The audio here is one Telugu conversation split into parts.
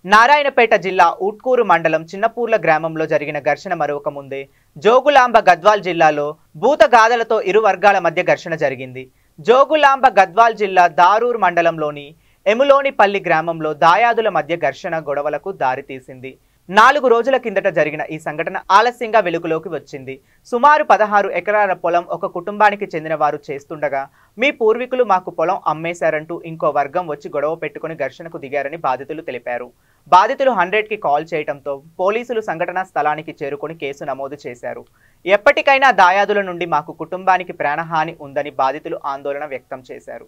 నారాయణపేట జిల్లా ఊట్కూరు మండలం చిన్నపూర్ల గ్రామంలో జరిగిన ఘర్షణ మరొక ముందే జోగులాంబ గద్వాల్ జిల్లాలో భూతగాథలతో ఇరు వర్గాల మధ్య ఘర్షణ జరిగింది. జోగులాంబ గద్వాల్ జిల్లా దారూర్ మండలంలోని ఎములోనిపల్లి గ్రామంలో దాయాదుల మధ్య ఘర్షణ గొడవలకు దారితీసింది. 4 రోజుల కిందట జరిగిన ఈ సంఘటన ఆలస్యంగా వెలుగులోకి వచ్చింది. సుమారు 16 ఎకరాల పొలం ఒక కుటుంబానికి చెందిన వారు చేస్తుండగా మీ పూర్వీకులు మాకు పొలం అమ్మేశారంటూ ఇంకో వర్గం వచ్చి గొడవ పెట్టుకుని ఘర్షణకు దిగారని బాధితులు తెలిపారు. బాధితులు 100కి కాల్ చేయడంతో పోలీసులు సంఘటనా స్థలానికి చేరుకొని కేసు నమోదు చేశారు. ఎప్పటికైనా దాయాదుల నుండి మాకు కుటుంబానికి ప్రాణహాని ఉందని బాధితులు ఆందోళన వ్యక్తం చేశారు.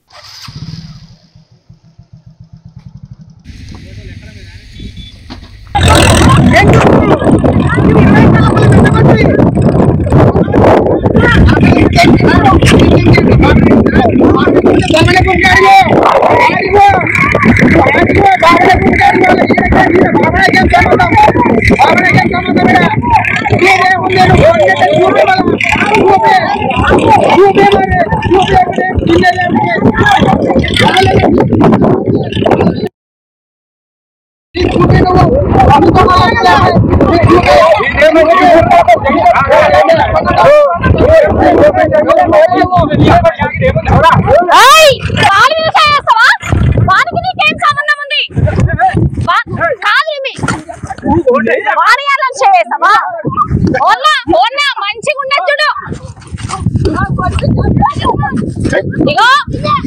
ఇగో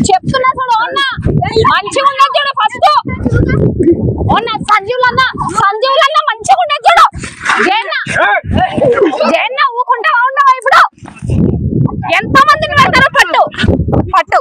చెప్తున్నా చూడు మంచిగా ఉండదు చూడు. ఫస్ట్ సంజీవులన్న మంచిగా ఉండదు చూడు. జయన్న ఊకుంటా ఉండవా? ఇప్పుడు ఎంత మందిని పెడతారో పట్టు పట్టు.